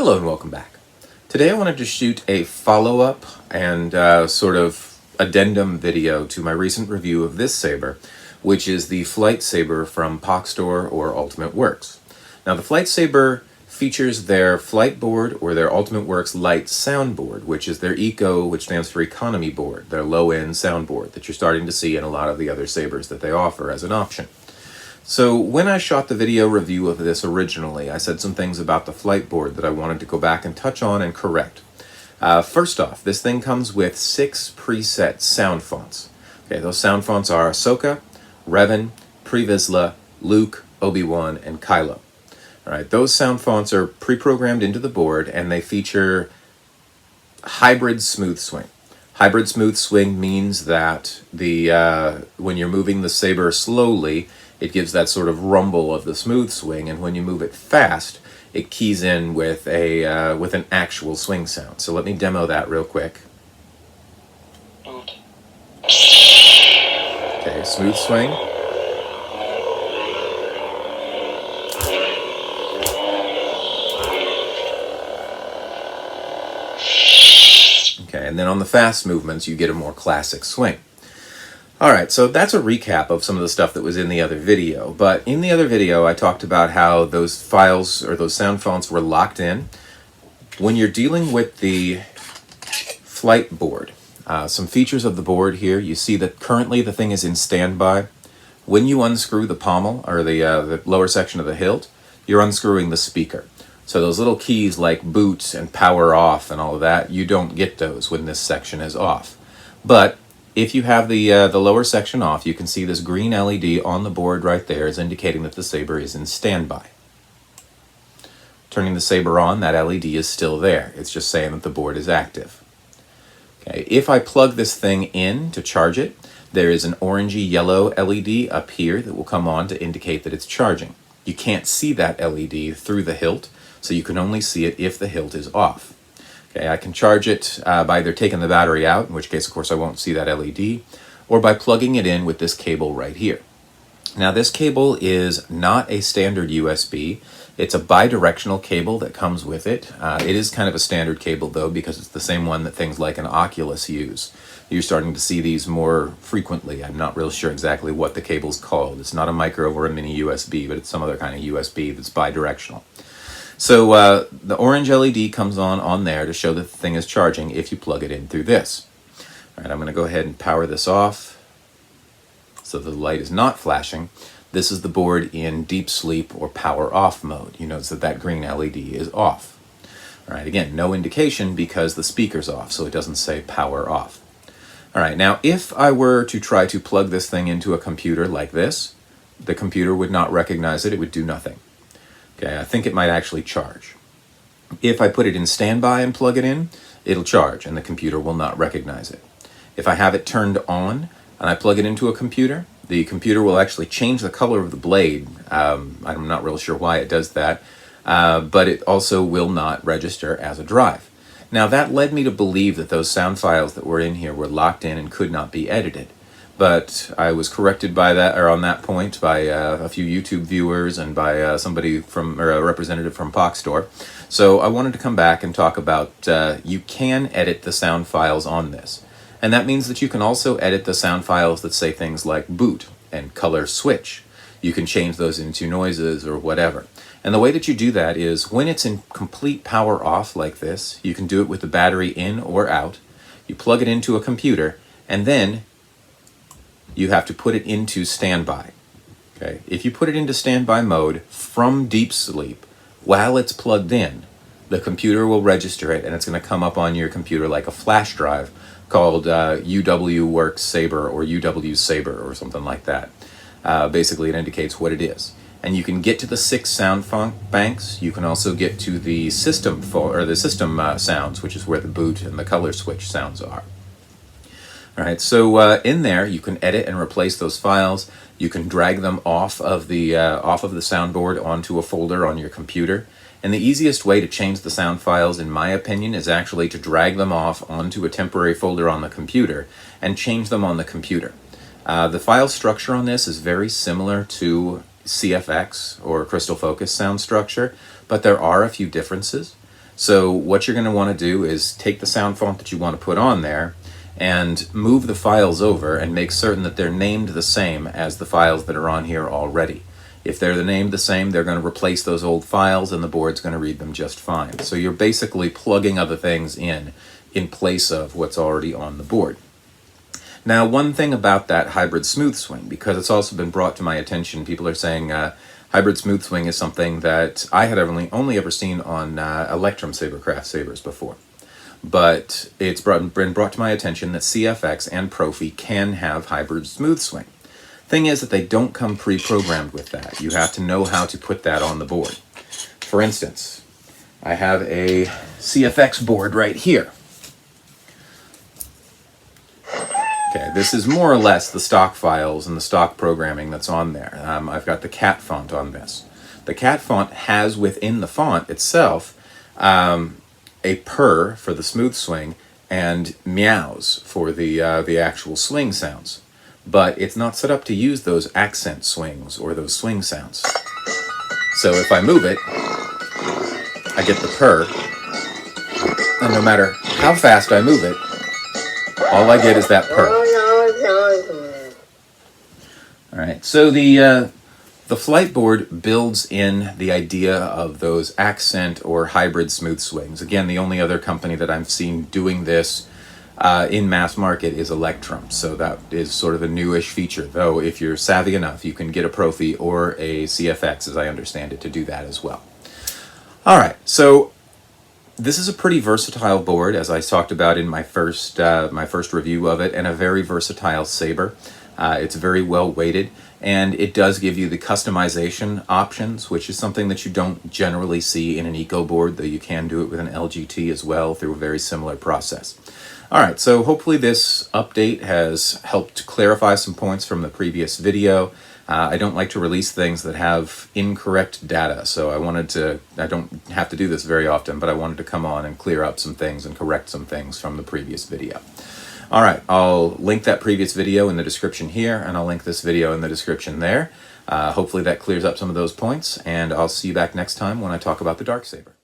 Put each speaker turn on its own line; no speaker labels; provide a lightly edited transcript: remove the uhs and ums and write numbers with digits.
Hello and welcome back. Today I wanted to shoot a follow-up and sort of addendum video to my recent review of this saber, which is the Flyte Saber from Poxtor or Ultimate Works. Now the Flyte Saber features their Flyte board or their Ultimate Works Light soundboard, which is their ECO, which stands for economy board, their low-end soundboard that you're starting to see in a lot of the other sabers that they offer as an option. So when I shot the video review of this originally, I said some things about the Flyte board that I wanted to go back and touch on and correct. First off, this thing comes with 6 preset sound fonts. Okay, those sound fonts are Ahsoka, Revan, Pre-Vizsla, Luke, Obi-Wan, and Kylo. All right, those sound fonts are pre-programmed into the board, and they feature hybrid smooth swing. Hybrid smooth swing means that when you're moving the saber slowly, it gives that sort of rumble of the smooth swing, and when you move it fast, it keys in with an actual swing sound. So let me demo that real quick. Okay, smooth swing. Okay, and then on the fast movements, you get a more classic swing. Alright, so that's a recap of some of the stuff that was in the other video, but in the other video I talked about how those files or those sound fonts were locked in. When you're dealing with the Flyte board, some features of the board here, you see that currently the thing is in standby. When you unscrew the pommel, or the lower section of the hilt, you're unscrewing the speaker. So those little keys like boot and power off and all of that, you don't get those when this section is off. But if you have the lower section off, you can see this green LED on the board right there is indicating that the saber is in standby. Turning the saber on, that LED is still there. It's just saying that the board is active. Okay, if I plug this thing in to charge it, there is an orangey yellow LED up here that will come on to indicate that it's charging. You can't see that LED through the hilt, so you can only see it if the hilt is off. Okay, I can charge it by either taking the battery out, in which case, of course, I won't see that LED, or by plugging it in with this cable right here. Now, this cable is not a standard USB. It's a bidirectional cable that comes with it. It is kind of a standard cable, though, because it's the same one that things like an Oculus use. You're starting to see these more frequently. I'm not real sure exactly what the cable's called. It's not a micro or a mini USB, but it's some other kind of USB that's bidirectional. So the orange LED comes on there to show that the thing is charging if you plug it in through this. All right, I'm going to go ahead and power this off so the light is not flashing. This is the board in deep sleep or power off mode. You notice that that green LED is off. All right, again, no indication because the speaker's off, so it doesn't say power off. All right, now if I were to try to plug this thing into a computer like this, the computer would not recognize it. It would do nothing. Okay, I think it might actually charge. If I put it in standby and plug it in, it'll charge and the computer will not recognize it. If I have it turned on and I plug it into a computer, the computer will actually change the color of the blade. I'm not real sure why it does that, but it also will not register as a drive. Now that led me to believe that those sound files that were in here were locked in and could not be edited. But I was corrected by that, or on that point, by a few YouTube viewers and by somebody from, or a representative from Poxtor. So I wanted to come back and talk about you can edit the sound files on this. And that means that you can also edit the sound files that say things like boot and color switch. You can change those into noises or whatever. And the way that you do that is when it's in complete power off like this, you can do it with the battery in or out. You plug it into a computer, and then you have to put it into standby. Okay? If you put it into standby mode from deep sleep while it's plugged in, the computer will register it and it's going to come up on your computer like a flash drive called UW Works Saber or UW Saber or something like that. Basically, it indicates what it is. And you can get to the 6 sound banks. You can also get to the system sounds, which is where the boot and the color switch sounds are. All right, so in there you can edit and replace those files. You can drag them off of the soundboard onto a folder on your computer. And the easiest way to change the sound files, in my opinion, is actually to drag them off onto a temporary folder on the computer and change them on the computer. The file structure on this is very similar to CFX or Crystal Focus sound structure, but there are a few differences. So what you're going to want to do is take the sound font that you want to put on there and move the files over and make certain that they're named the same as the files that are on here already. If they're named the same, they're going to replace those old files and the board's going to read them just fine. So you're basically plugging other things in place of what's already on the board. Now, one thing about that hybrid smooth swing, because it's also been brought to my attention, people are saying hybrid smooth swing is something that I had only ever seen on Electrum Sabercraft sabers before. But it's been brought to my attention that CFX and Profi can have hybrid smooth swing. Thing is that they don't come pre-programmed with that. You have to know how to put that on the board. For instance, I have a CFX board right here. Okay, this is more or less the stock files and the stock programming that's on there. I've got the cat font on this. The cat font has within the font itself a purr for the smooth swing and meows for the actual swing sounds. But it's not set up to use those accent swings or those swing sounds. So if I move it, I get the purr, and no matter how fast I move it, all I get is that purr. Alright, so the Flyte board builds in the idea of those accent or hybrid smooth swings. Again, the only other company that I've seen doing this in mass market is Electrum, so that is sort of a newish feature, though if you're savvy enough you can get a Profi or a CFX, as I understand it, to do that as well. Alright, so this is a pretty versatile board, as I talked about in my first review of it, and a very versatile saber. It's very well weighted, and it does give you the customization options, which is something that you don't generally see in an eco board, though you can do it with an LGT as well through a very similar process. Alright, so hopefully this update has helped clarify some points from the previous video. I don't like to release things that have incorrect data, so I don't have to do this very often, but I wanted to come on and clear up some things and correct some things from the previous video. Alright, I'll link that previous video in the description here, and I'll link this video in the description there. Hopefully that clears up some of those points, and I'll see you back next time when I talk about the Dark Saber.